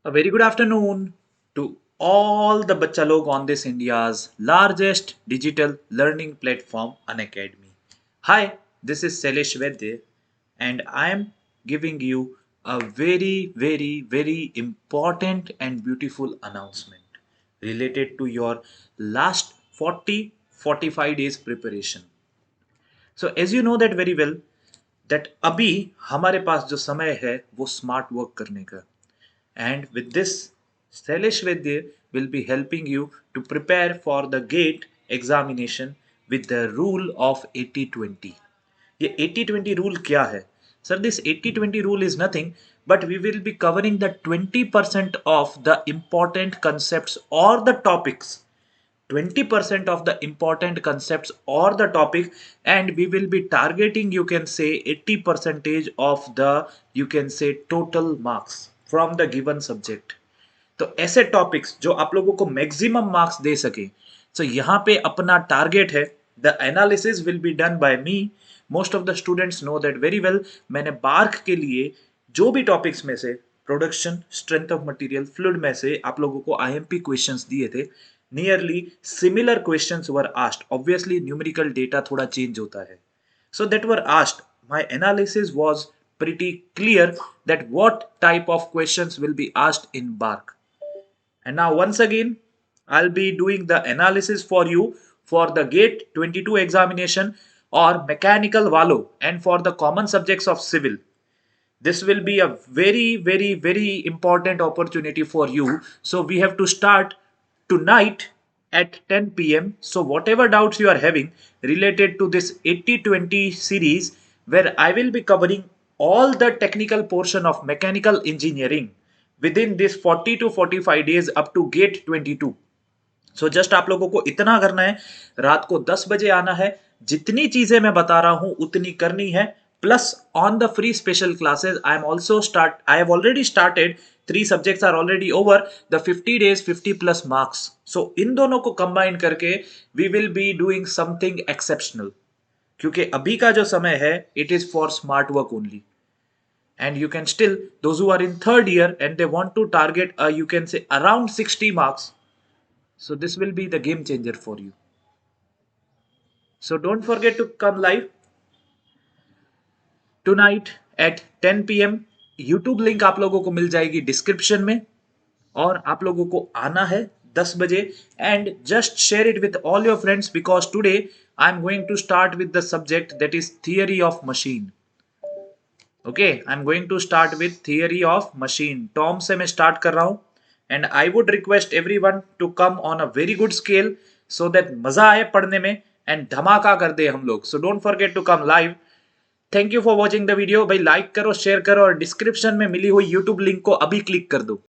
A very good afternoon to all the bachcha log on this India's largest digital learning platform, Unacademy. Hi, this is Sailesh Vedde, and I am giving you a very important and beautiful announcement related to your last 40-45 days preparation. So as you know that very well that अभी हमारे पास जो समय है वो smart work करने का and with this Sailesh Vedya will be helping you to prepare for the GATE examination with the rule of 80-20. ये 80-20 rule क्या है? Sir, this 80-20 rule is nothing but we will be covering the 20% of the important concepts or the topics, 20% of the important concepts or the topic, and we will be targeting, you can say, 80 percentage of the, you can say, total marks from the given subject. तो ऐसे topics जो आप लोगों को maximum marks दे सके, तो यहाँ पे अपना टारगेट है. The analysis will be done by me. Most of the students know that very well. मैंने बार्क के लिए जो भी टॉपिक्स में से production, strength of material, fluid में से आप लोगों को आईएमपी क्वेश्चंस दिए थे. Nearly similar questions were asked. Obviously numerical data थोड़ा चेंज होता है. So that were asked. My analysis was pretty clear that what type of questions will be asked in BARC. And now once again, I'll be doing the analysis for you for the GATE 22 examination or mechanical Valo and for the common subjects of civil. This will be a very important opportunity for you. So we have to start tonight at 10 p.m. So whatever doubts you are having related to this 80-20 series, where I will be covering all the technical portion of mechanical engineering within this 40 to 45 days up to GATE 22. So just आप लोगों को इतना करना है, रात को 10 बजे आना है. जितनी चीजें मैं बता रहा हूं उतनी करनी है. Plus on the free special classes I have already started. 3 subjects are already over. The 50 days 50 plus marks. So इन दोनों को कंबाइन करके we will be doing something exceptional. क्योंकि अभी का जो समय है it is for smart work only. And you can still, those who are in third year and they want to target you can say around 60 marks, so this will be the game changer for you. So don't forget to come live tonight at 10 p.m. YouTube link आप लोगों को मिल जाएगी description में. और आप लोगों को आना है 10 बजे. And just share it with all your friends because today I am going to start with the subject that is theory of machine. Okay, I am going to start with theory of machine. TOM से मैं start कर रहा हूं. And I would request everyone to come on a very good scale so that मजा आए पढ़ने में and धमाका कर दे हम लोग. So don't forget to come live. Thank you for watching the video. भाई लाइक करो, शेयर करो और डिस्क्रिप्शन में मिली हुई यूट्यूब लिंक को अभी क्लिक कर दो.